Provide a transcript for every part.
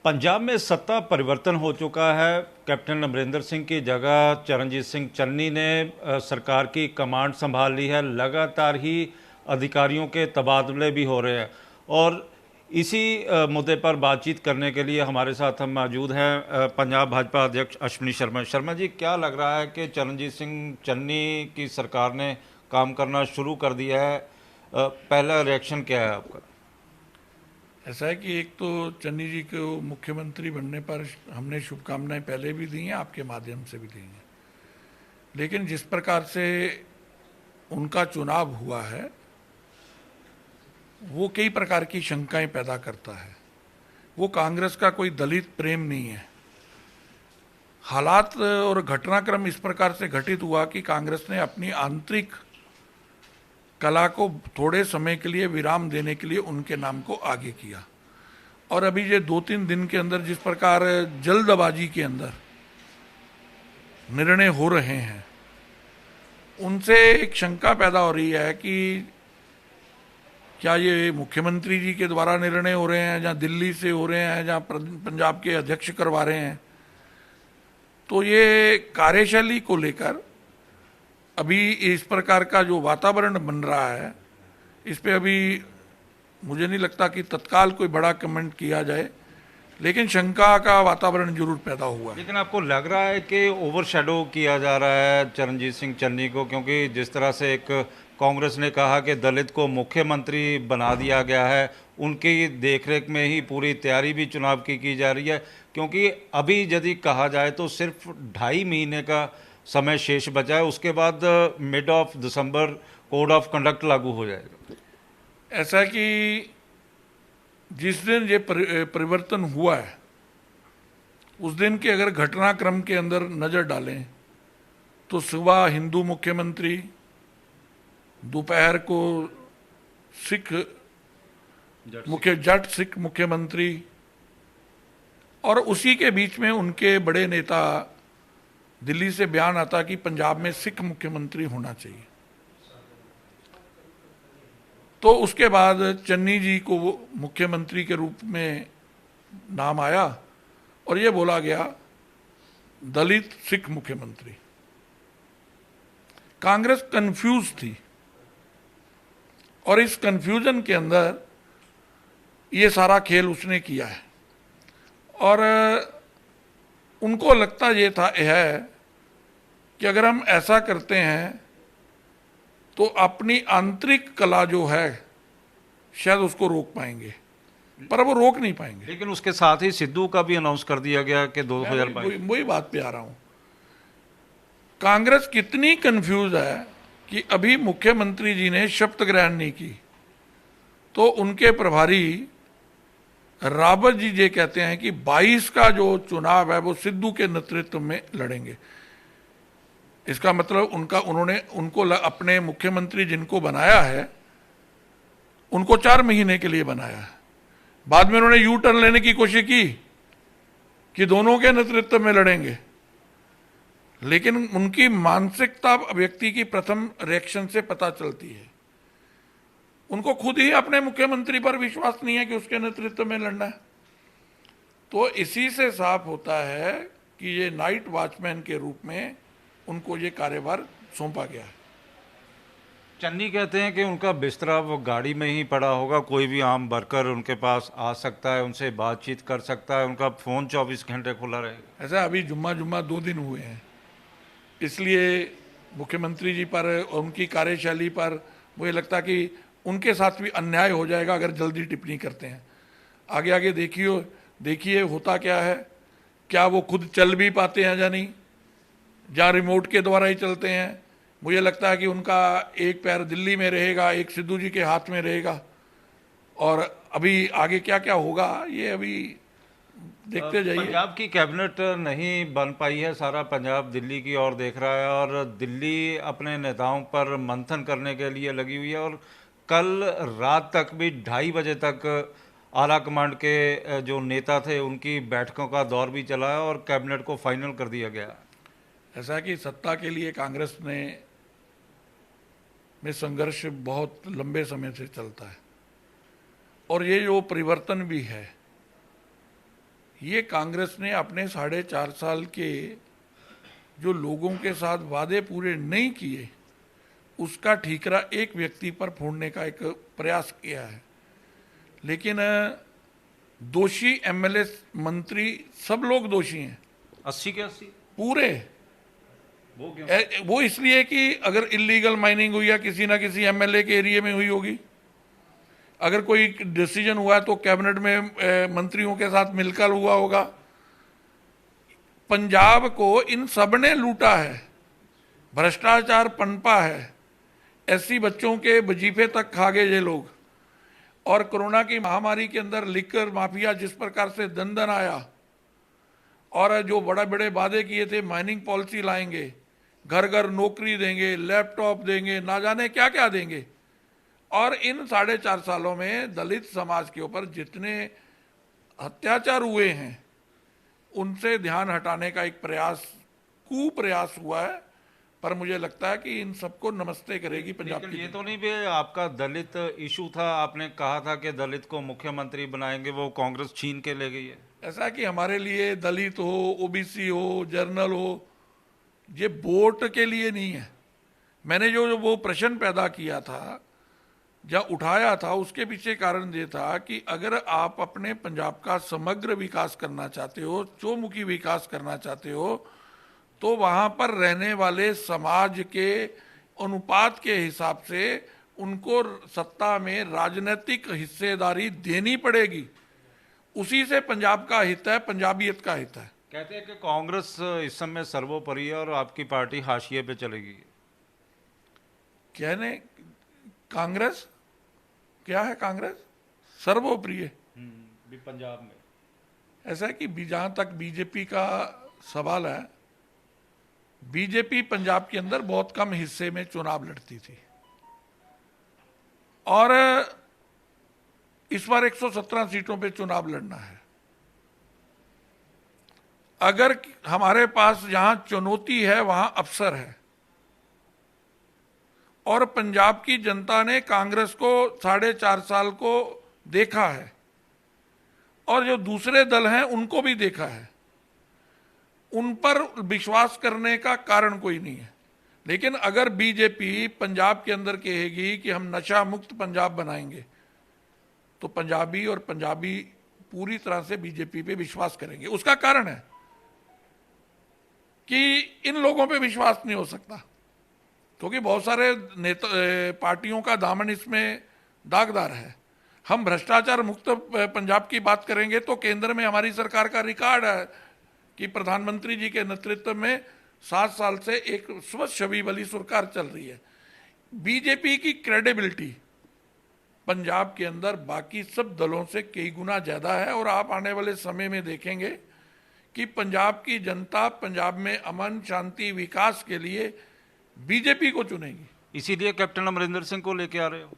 पंजाब में सत्ता परिवर्तन हो चुका है। कैप्टन अमरिंदर सिंह की जगह चरणजीत सिंह चन्नी ने सरकार की कमांड संभाल ली है। लगातार ही अधिकारियों के तबादले भी हो रहे हैं और इसी मुद्दे पर बातचीत करने के लिए हमारे साथ हम मौजूद हैं पंजाब भाजपा अध्यक्ष अश्विनी शर्मा। शर्मा जी, क्या लग रहा है कि चरणजीत सिंह चन्नी की सरकार ने काम करना शुरू कर दिया है? पहला रिएक्शन क्या है आपका? ऐसा है कि एक तो चन्नी जी को मुख्यमंत्री बनने पर हमने शुभकामनाएं पहले भी दी हैं, आपके माध्यम से भी दी हैं। लेकिन जिस प्रकार से उनका चुनाव हुआ है वो कई प्रकार की शंकाएं पैदा करता है। वो कांग्रेस का कोई दलित प्रेम नहीं है। हालात और घटनाक्रम इस प्रकार से घटित हुआ कि कांग्रेस ने अपनी आंतरिक कला को थोड़े समय के लिए विराम देने के लिए उनके नाम को आगे किया। और अभी ये 2-3 दिन के अंदर जिस प्रकार जल्दबाजी के अंदर निर्णय हो रहे हैं, उनसे एक शंका पैदा हो रही है कि क्या ये मुख्यमंत्री जी के द्वारा निर्णय हो रहे हैं, जहाँ दिल्ली से हो रहे हैं, जहाँ पंजाब के अध्यक्ष करवा रहे हैं। तो ये कार्यशैली को लेकर अभी इस प्रकार का जो वातावरण बन रहा है, इस पे अभी मुझे नहीं लगता कि तत्काल कोई बड़ा कमेंट किया जाए, लेकिन शंका का वातावरण जरूर पैदा हुआ है। लेकिन आपको लग रहा है कि ओवरशैडो किया जा रहा है चरणजीत सिंह चन्नी को? क्योंकि जिस तरह से एक कांग्रेस ने कहा कि दलित को मुख्यमंत्री बना दिया गया है, उनकी देखरेख में ही पूरी तैयारी भी चुनाव की जा रही है। क्योंकि अभी यदि कहा जाए तो सिर्फ 2.5 महीने का समय शेष बचा है, उसके बाद mid of December code of conduct लागू हो जाएगा। ऐसा कि जिस दिन ये परिवर्तन हुआ है उस दिन के अगर घटनाक्रम के अंदर नजर डालें तो सुबह हिंदू मुख्यमंत्री, दोपहर को सिख जट सिख मुख्यमंत्री, और उसी के बीच में उनके बड़े नेता दिल्ली से बयान आता कि पंजाब में सिख मुख्यमंत्री होना चाहिए। तो उसके बाद चन्नी जी को मुख्यमंत्री के रूप में नाम आया और ये बोला गया दलित सिख मुख्यमंत्री। कांग्रेस कंफ्यूज थी और इस कंफ्यूजन के अंदर ये सारा खेल उसने किया है। और उनको लगता ये था है कि अगर हम ऐसा करते हैं तो अपनी आंतरिक कला जो है शायद उसको रोक पाएंगे, पर वो रोक नहीं पाएंगे। लेकिन उसके साथ ही सिद्धू का भी अनाउंस कर दिया गया कि 2022। वही बात पे आ रहा हूं। कांग्रेस कितनी कंफ्यूज है कि अभी मुख्यमंत्री जी ने शपथ ग्रहण नहीं की तो उनके प्रभारी रावत जी ये कहते हैं कि 22 का जो चुनाव है वो सिद्धू के नेतृत्व में लड़ेंगे। इसका मतलब उनको अपने मुख्यमंत्री जिनको बनाया है उनको 4 महीने के लिए बनाया है। बाद में उन्होंने यू टर्न लेने की कोशिश की कि दोनों के नेतृत्व में लड़ेंगे, लेकिन उनकी मानसिकता व्यक्ति की प्रथम रिएक्शन से पता चलती है। उनको खुद ही अपने मुख्यमंत्री पर विश्वास नहीं है कि उसके नेतृत्व में लड़ना है। तो इसी से साफ होता है कि ये नाइट वॉचमैन के रूप में उनको ये कार्यभार सौंपा गया है। चन्नी कहते हैं कि उनका बिस्तरा वो गाड़ी में ही पड़ा होगा, कोई भी आम वर्कर उनके पास आ सकता है, उनसे बातचीत कर सकता है, उनका फोन 24 घंटे खुला रहेगा। ऐसा अभी जुम्मा 2 दिन हुए हैं, इसलिए मुख्यमंत्री जी पर और उनकी कार्यशैली पर मुझे लगता कि उनके साथ भी अन्याय हो जाएगा अगर जल्दी टिप्पणी करते हैं। आगे आगे देखिए होता क्या है, क्या वो खुद चल भी पाते हैं या नहीं, जहाँ रिमोट के द्वारा ही चलते हैं। मुझे लगता है कि उनका एक पैर दिल्ली में रहेगा, एक सिद्धू जी के हाथ में रहेगा, और अभी आगे क्या क्या होगा ये अभी देखते जाइए। पंजाब की कैबिनेट नहीं बन पाई है, सारा पंजाब दिल्ली की ओर देख रहा है और दिल्ली अपने नेताओं पर मंथन करने के लिए लगी हुई है। और कल रात तक भी 2:30 बजे तक आला कमांड के जो नेता थे उनकी बैठकों का दौर भी चला है और कैबिनेट को फाइनल कर दिया गया। ऐसा कि सत्ता के लिए कांग्रेस में संघर्ष बहुत लंबे समय से चलता है, और ये जो परिवर्तन भी है ये कांग्रेस ने अपने 4.5 साल के जो लोगों के साथ वादे पूरे नहीं किए उसका ठीकरा एक व्यक्ति पर फोड़ने का एक प्रयास किया है। लेकिन दोषी एमएलए, मंत्री, सब लोग दोषी हैं। 80 के 80 पूरे। वो क्यों? वो इसलिए कि अगर इलीगल माइनिंग हुई या किसी ना किसी एमएलए के एरिया में हुई होगी, अगर कोई डिसीजन हुआ तो कैबिनेट में मंत्रियों के साथ मिलकर हुआ होगा। पंजाब को इन सब ने लूटा है, भ्रष्टाचार पनपा है, ऐसी बच्चों के वजीफे तक खा गए ये लोग। और कोरोना की महामारी के अंदर लिकर माफिया जिस प्रकार से दन दन आया, और जो बड़े बड़े वादे किए थे, माइनिंग पॉलिसी लाएंगे, घर घर नौकरी देंगे, लैपटॉप देंगे, ना जाने क्या क्या देंगे। और इन 4.5 सालों में दलित समाज के ऊपर जितने अत्याचार हुए हैं उनसे ध्यान हटाने का एक कुप्रयास हुआ है। पर मुझे लगता है कि इन सबको नमस्ते करेगी पंजाब की। ये तो नहीं भी आपका दलित इशू था, आपने कहा था कि दलित को मुख्यमंत्री बनाएंगे, वो कांग्रेस छीन के ले गई है। ऐसा कि हमारे लिए दलित हो, ओबीसी हो, जर्नल हो, ये वोट के लिए नहीं है। मैंने जो वो प्रश्न पैदा किया था, जब उठाया था, उसके पीछे कारण ये था कि अगर आप अपने पंजाब का समग्र विकास करना चाहते हो, चौमुखी विकास करना चाहते हो, तो वहां पर रहने वाले समाज के अनुपात के हिसाब से उनको सत्ता में राजनीतिक हिस्सेदारी देनी पड़ेगी। उसी से पंजाब का हित है, पंजाबियत का हित है। कहते हैं कि कांग्रेस इस समय सर्वोपरि है और आपकी पार्टी हाशिए पे चलेगी। कहने कांग्रेस क्या है? कांग्रेस सर्वोप्रिय भी पंजाब में ऐसा है कि जहां तक बीजेपी का सवाल है, बीजेपी पंजाब के अंदर बहुत कम हिस्से में चुनाव लड़ती थी और इस बार 117 सीटों पे चुनाव लड़ना है। अगर हमारे पास जहां चुनौती है वहां अवसर है, और पंजाब की जनता ने कांग्रेस को 4.5 साल को देखा है और जो दूसरे दल हैं उनको भी देखा है। उन पर विश्वास करने का कारण कोई नहीं है। लेकिन अगर बीजेपी पंजाब के अंदर कहेगी कि हम नशा मुक्त पंजाब बनाएंगे, तो पंजाबी और पंजाबी पूरी तरह से बीजेपी पे विश्वास करेंगे। उसका कारण है कि इन लोगों पे विश्वास नहीं हो सकता, क्योंकि बहुत सारे नेता पार्टियों का दामन इसमें दागदार है। हम भ्रष्टाचार मुक्त पंजाब की बात करेंगे तो केंद्र में हमारी सरकार का रिकॉर्ड है कि प्रधानमंत्री जी के नेतृत्व में 7 साल से एक स्वच्छ छवि वाली सरकार चल रही है। बीजेपी की क्रेडिबिलिटी पंजाब के अंदर बाकी सब दलों से कई गुना ज्यादा है, और आप आने वाले समय में देखेंगे कि पंजाब की जनता पंजाब में अमन, शांति, विकास के लिए बीजेपी को चुनेगी। इसीलिए कैप्टन अमरिंदर सिंह को लेके आ रहे हो?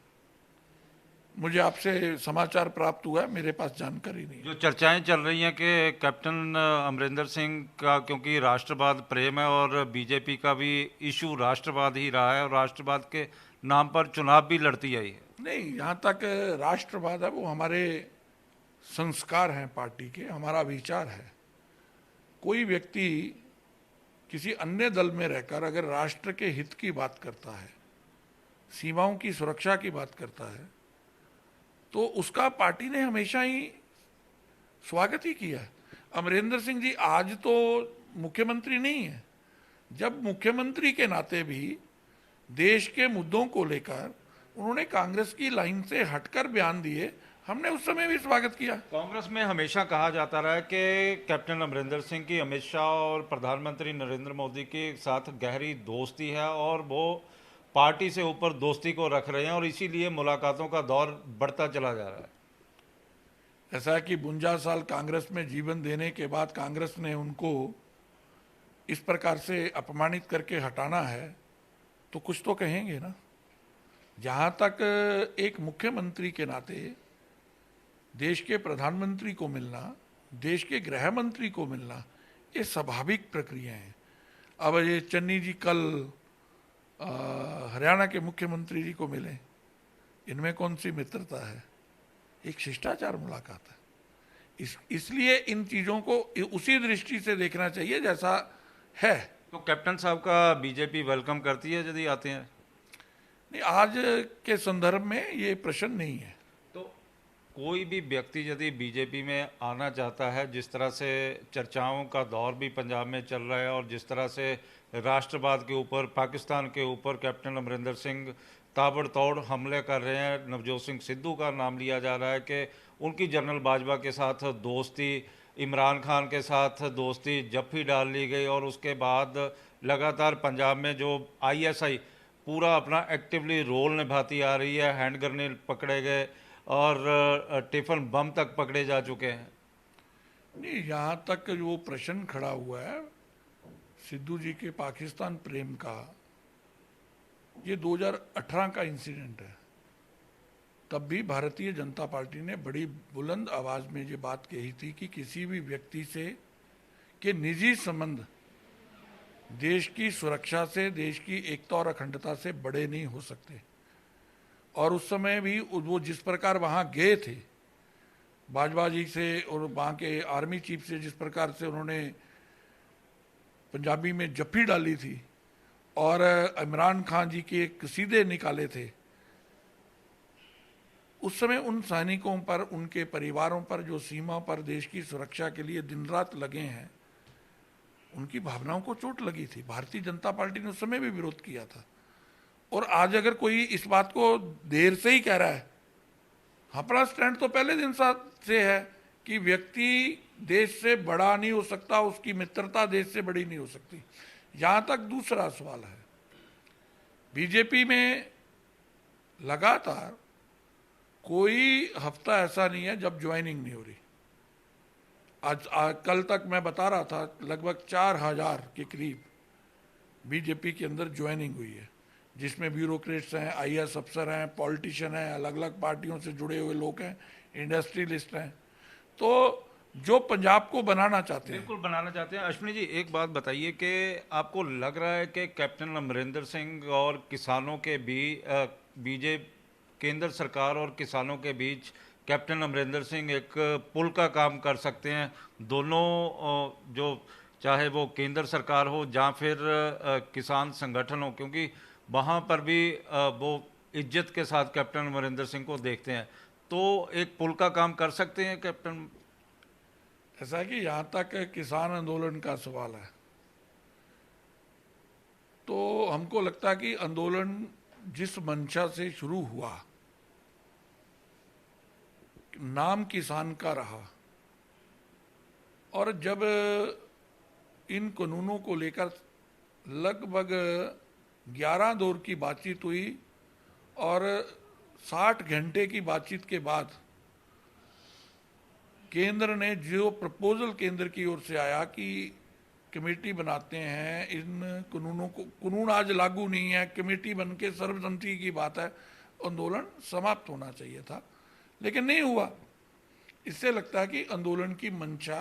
मुझे आपसे समाचार प्राप्त हुआ है, मेरे पास जानकारी नहीं। जो चर्चाएं चल रही हैं कि कैप्टन अमरिंदर सिंह का क्योंकि राष्ट्रवाद प्रेम है और बीजेपी का भी इशू राष्ट्रवाद ही रहा है और राष्ट्रवाद के नाम पर चुनाव भी लड़ती आई है। नहीं, यहाँ तक राष्ट्रवाद है वो हमारे संस्कार हैं पार्टी के, हमारा विचार है। कोई व्यक्ति किसी अन्य दल में रहकर अगर राष्ट्र के हित की बात करता है, सीमाओं की सुरक्षा की बात करता है, तो उसका पार्टी ने हमेशा ही स्वागत ही किया है। अमरिंदर सिंह जी आज तो मुख्यमंत्री नहीं है, जब मुख्यमंत्री के नाते भी देश के मुद्दों को लेकर उन्होंने कांग्रेस की लाइन से हटकर बयान दिए, हमने उस समय भी स्वागत किया। कांग्रेस में हमेशा कहा जाता रहा है कि कैप्टन अमरिंदर सिंह की अमित शाह और प्रधानमंत्री नरेंद्र मोदी के साथ गहरी दोस्ती है और वो पार्टी से ऊपर दोस्ती को रख रहे हैं और इसीलिए मुलाकातों का दौर बढ़ता चला जा रहा है। ऐसा है कि 52 साल कांग्रेस में जीवन देने के बाद कांग्रेस ने उनको इस प्रकार से अपमानित करके हटाना है तो कुछ तो कहेंगे ना। जहां तक एक मुख्यमंत्री के नाते देश के प्रधानमंत्री को मिलना, देश के गृह मंत्री को मिलना, ये स्वाभाविक प्रक्रिया है। अब ये चन्नी जी कल हरियाणा के मुख्यमंत्री जी को मिले, इनमें कौन सी मित्रता है? एक शिष्टाचार मुलाकात है। इसलिए इन चीजों को उसी दृष्टि से देखना चाहिए जैसा है। तो कैप्टन साहब का बीजेपी वेलकम करती है यदि आते हैं? नहीं, आज के संदर्भ में ये प्रश्न नहीं है। तो कोई भी व्यक्ति यदि बीजेपी में आना चाहता है, जिस तरह से चर्चाओं का दौर भी पंजाब में चल रहा है और जिस तरह से राष्ट्रवाद के ऊपर, पाकिस्तान के ऊपर कैप्टन अमरिंदर सिंह ताबड़तोड़ हमले कर रहे हैं, नवजोत सिंह सिद्धू का नाम लिया जा रहा है कि उनकी जनरल बाजवा के साथ दोस्ती, इमरान खान के साथ दोस्ती जप्फी डाल ली गई और उसके बाद लगातार पंजाब में जो आईएसआई पूरा अपना एक्टिवली रोल निभाती आ रही है, हैंड ग्रेनेड पकड़े गए और टिफिन बम तक पकड़े जा चुके हैं। नहीं, यहाँ तक जो प्रश्न खड़ा हुआ है सिद्धू जी के पाकिस्तान प्रेम का, ये 2018 का इंसिडेंट है। तब भी भारतीय जनता पार्टी ने बड़ी बुलंद आवाज में ये बात कही थी कि किसी भी व्यक्ति से के निजी संबंध देश की सुरक्षा से, देश की एकता और अखंडता से बड़े नहीं हो सकते। और उस समय भी वो जिस प्रकार वहां गए थे, बाजवा जी से और वहां के आर्मी चीफ से जिस प्रकार से उन्होंने पंजाबी में जप्फी डाली थी और इमरान खान जी के कसीदे निकाले थे, उस समय उन सैनिकों पर, उनके परिवारों पर जो सीमा पर देश की सुरक्षा के लिए दिन रात लगे हैं, उनकी भावनाओं को चोट लगी थी। भारतीय जनता पार्टी ने उस समय भी विरोध किया था। और आज अगर कोई इस बात को देर से ही कह रहा है, हमारा स्टैंड तो पहले दिन से है कि व्यक्ति देश से बड़ा नहीं हो सकता, उसकी मित्रता देश से बड़ी नहीं हो सकती। यहां तक दूसरा सवाल है, बीजेपी में लगातार कोई हफ्ता ऐसा नहीं है जब ज्वाइनिंग नहीं हो रही। कल तक मैं बता रहा था लगभग 4000 के करीब बीजेपी के अंदर ज्वाइनिंग हुई है, जिसमें ब्यूरोक्रेट्स हैं, आईएएस अफसर हैं, पॉलिटिशियन हैं, अलग अलग पार्टियों से जुड़े हुए लोग हैं, इंडस्ट्रियलिस्ट हैं, तो जो पंजाब को बनाना चाहते हैं। बिल्कुल बनाना चाहते हैं। अश्विनी जी, एक बात बताइए कि आपको लग रहा है कि कैप्टन अमरिंदर सिंह और किसानों के बीजेपी, केंद्र सरकार और किसानों के बीच कैप्टन अमरिंदर सिंह एक पुल का काम कर सकते हैं? दोनों जो, चाहे वो केंद्र सरकार हो या फिर किसान संगठन हो, क्योंकि वहाँ पर भी वो इज्जत के साथ कैप्टन अमरिंदर सिंह को देखते हैं, तो एक पुल का काम कर सकते हैं कैप्टन? ऐसा है कि यहाँ तक किसान आंदोलन का सवाल है, तो हमको लगता है कि आंदोलन जिस मंशा से शुरू हुआ, नाम किसान का रहा, और जब इन कानूनों को लेकर लगभग 11 दौर की बातचीत हुई और 60 घंटे की बातचीत के बाद केंद्र ने जो प्रपोजल केंद्र की ओर से आया कि कमेटी बनाते हैं, इन कानूनों को, कानून आज लागू नहीं है, कमेटी बन के सर्वसम्मति की बात है, आंदोलन समाप्त होना चाहिए था, लेकिन नहीं हुआ। इससे लगता है कि आंदोलन की मंशा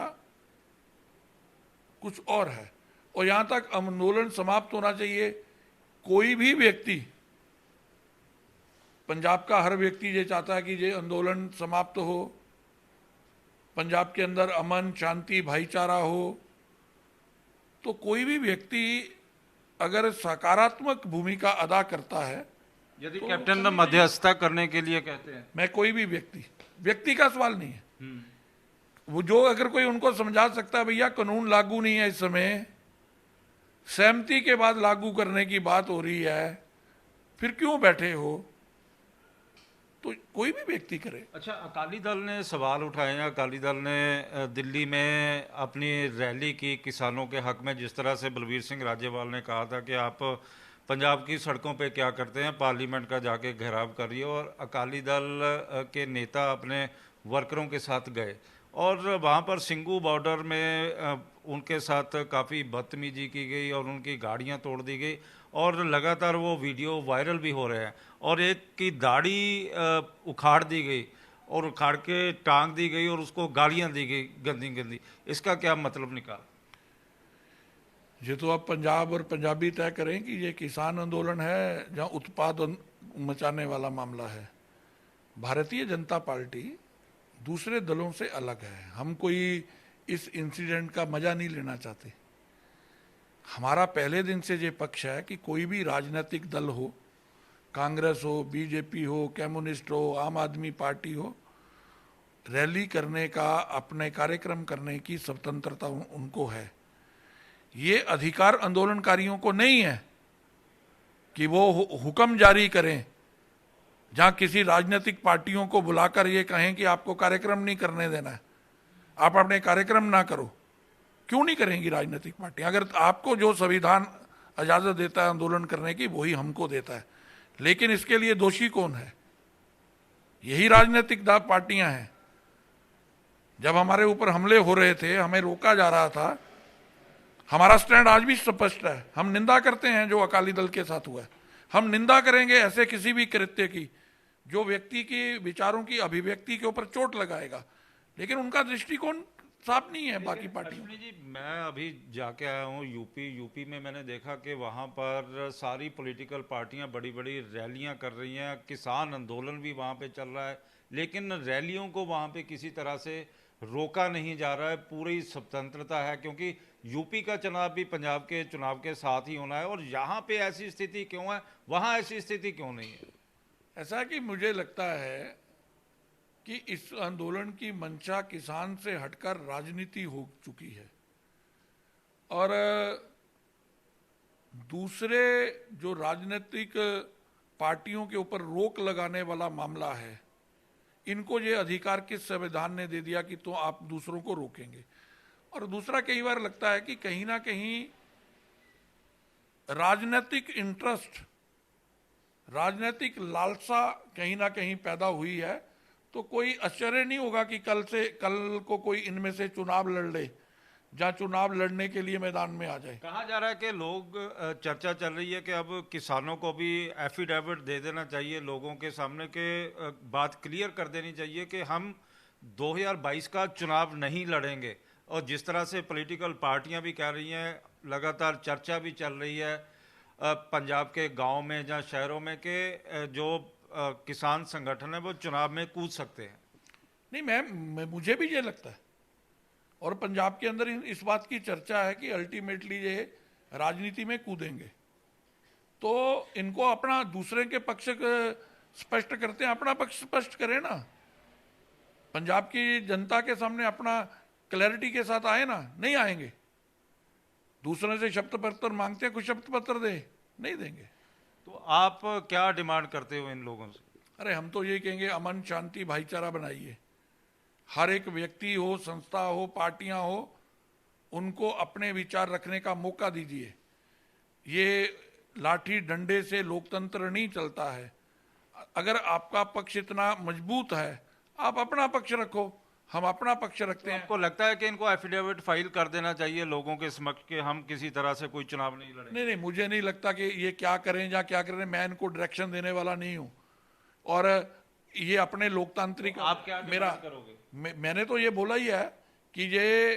कुछ और है, और यहां तक आंदोलन समाप्त होना चाहिए। कोई भी व्यक्ति, पंजाब का हर व्यक्ति ये चाहता है कि ये आंदोलन समाप्त हो, पंजाब के अंदर अमन, शांति, भाईचारा हो। तो कोई भी व्यक्ति अगर सकारात्मक भूमिका अदा करता है, यदि तो कैप्टन मध्यस्थता करने के लिए कहते हैं, मैं कोई भी व्यक्ति का सवाल नहीं है, वो जो अगर कोई उनको समझा सकता है भैया कानून लागू नहीं है इस समय, सहमति के बाद लागू करने की बात हो रही है, फिर क्यों बैठे हो, तो कोई भी व्यक्ति करे। अच्छा, अकाली दल ने सवाल उठाए हैं। अकाली दल ने दिल्ली में अपनी रैली की किसानों के हक में, जिस तरह से बलबीर सिंह राजेवाल ने कहा था कि आप पंजाब की सड़कों पे क्या करते हैं, पार्लियामेंट का जाके घेराव करिए, और अकाली दल के नेता अपने वर्करों के साथ गए और वहाँ पर सिंगू बॉर्डर में उनके साथ काफ़ी बदतमीजी की गई और उनकी गाड़ियाँ तोड़ दी गई, और लगातार वो वीडियो वायरल भी हो रहे हैं, और एक की दाढ़ी उखाड़ दी गई और उखाड़ के टांग दी गई और उसको गालियाँ दी गई गंदी गंदी। इसका क्या मतलब निकाला? ये तो अब पंजाब और पंजाबी तय करें कि ये किसान आंदोलन है या उत्पाद मचाने वाला मामला है। भारतीय जनता पार्टी दूसरे दलों से अलग है। हम कोई इस इंसिडेंट का मजा नहीं लेना चाहते। हमारा पहले दिन से ये पक्ष है कि कोई भी राजनीतिक दल हो, कांग्रेस हो, बीजेपी हो, कम्युनिस्ट हो, आम आदमी पार्टी हो, रैली करने का, अपने कार्यक्रम करने की स्वतंत्रता उनको है। ये अधिकार आंदोलनकारियों को नहीं है कि वो हुक्म जारी करें, जहां किसी राजनीतिक पार्टियों को बुलाकर ये कहें कि आपको कार्यक्रम नहीं करने देना है, आप अपने कार्यक्रम ना करो। क्यों नहीं करेंगी राजनीतिक पार्टियां? अगर आपको जो संविधान इजाजत देता है आंदोलन करने की, वही हमको देता है। लेकिन इसके लिए दोषी कौन है? यही राजनीतिक पार्टियां हैं। जब हमारे ऊपर हमले हो रहे थे, हमें रोका जा रहा था, हमारा स्टैंड आज भी स्पष्ट है। हम निंदा करते हैं जो अकाली दल के साथ हुआ है। हम निंदा करेंगे ऐसे किसी भी कृत्य की जो व्यक्ति के विचारों की अभिव्यक्ति के ऊपर चोट लगाएगा। लेकिन उनका दृष्टिकोण साफ नहीं है बाकी पार्टियों। अश्विनी जी, मैं अभी जाके आया हूँ यूपी में मैंने देखा कि वहाँ पर सारी पॉलिटिकल पार्टियाँ बड़ी बड़ी रैलियाँ कर रही हैं, किसान आंदोलन भी वहाँ पे चल रहा है, लेकिन रैलियों को वहाँ पे किसी तरह से रोका नहीं जा रहा है। पूरी स्वतंत्रता है, क्योंकि यूपी का चुनाव भी पंजाब के चुनाव के साथ ही होना है। और यहाँ पे ऐसी स्थिति क्यों है, वहाँ ऐसी स्थिति क्यों नहीं है? ऐसा कि मुझे लगता है कि इस आंदोलन की मंशा किसान से हटकर राजनीति हो चुकी है, और दूसरे जो राजनीतिक पार्टियों के ऊपर रोक लगाने वाला मामला है, इनको ये अधिकार किस संविधान ने दे दिया कि तो आप दूसरों को रोकेंगे। और दूसरा, कई बार लगता है कि कहीं ना कहीं राजनीतिक इंटरेस्ट, राजनीतिक लालसा कहीं ना कहीं पैदा हुई है। तो कोई आश्चर्य नहीं होगा कि कल को कोई इनमें से चुनाव लड़ ले, जहां चुनाव लड़ने के लिए मैदान में आ जाए। कहा जा रहा है कि लोग, चर्चा चल रही है कि अब किसानों को भी एफिडेविट दे देना चाहिए लोगों के सामने, के बात क्लियर कर देनी चाहिए कि हम 2022 का चुनाव नहीं लड़ेंगे। और जिस तरह से पॉलिटिकल पार्टियां भी कह रही हैं, लगातार चर्चा भी चल रही है पंजाब के गांव में या शहरों में कि जो किसान संगठन है वो चुनाव में कूद सकते हैं। नहीं, मैं मुझे भी ये लगता है, और पंजाब के अंदर इस बात की चर्चा है कि अल्टीमेटली ये राजनीति में कूदेंगे। तो इनको अपना, दूसरे के पक्ष स्पष्ट करते हैं, अपना पक्ष स्पष्ट करें ना, पंजाब की जनता के सामने अपना क्लैरिटी के साथ आए ना। नहीं आएंगे, दूसरे से शपथ पत्र मांगते हैं, कुछ शपथ पत्र दे, नहीं देंगे। तो आप क्या डिमांड करते हो इन लोगों से? अरे हम तो ये कहेंगे, अमन शांति भाईचारा बनाइए। हर एक व्यक्ति हो, संस्था हो, पार्टियां हो, उनको अपने विचार रखने का मौका दीजिए। ये लाठी डंडे से लोकतंत्र नहीं चलता है। अगर आपका पक्ष इतना मजबूत है, आप अपना पक्ष रखो, हम अपना पक्ष रखते हैं। आपको लगता है कि इनको एफिडेविट फाइल कर देना चाहिए लोगों के समक्ष के हम किसी तरह से कोई चुनाव नहीं लड़ेंगे? नहीं, मुझे नहीं लगता कि ये क्या करें या क्या करें। मैं इनको डायरेक्शन देने वाला नहीं हूं, और ये अपने लोकतांत्रिक, आप क्या मेरा करोगे? मैंने तो ये बोला ही है कि ये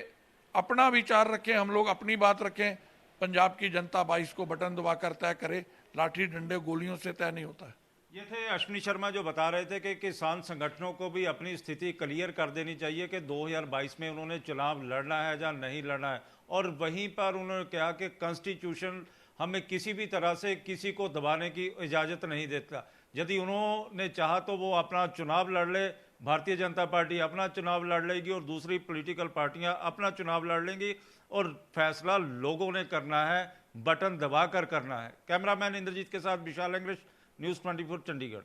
अपना विचार रखें, हम लोग अपनी बात रखें। पंजाब की जनता 22 को बटन दबाकर तय करे, लाठी डंडे गोलियों से तय नहीं होता है। ये थे अश्विनी शर्मा जो बता रहे थे कि किसान संगठनों को भी अपनी स्थिति क्लियर कर देनी चाहिए कि 2022 में उन्होंने चुनाव लड़ना है या नहीं लड़ना है। और वहीं पर उन्होंने कहा कि कॉन्स्टिट्यूशन हमें किसी भी तरह से किसी को दबाने की इजाज़त नहीं देता। यदि उन्होंने चाहा तो वो अपना चुनाव लड़ ले, भारतीय जनता पार्टी अपना चुनाव लड़ लेगी और दूसरी पॉलिटिकल पार्टियां अपना चुनाव लड़ लेंगी, और फैसला लोगों ने करना है, बटन दबाकर करना है। कैमरामैन इंद्रजीत के साथ विशाल इंग्लिश, न्यूज़ 24 चंडीगढ़।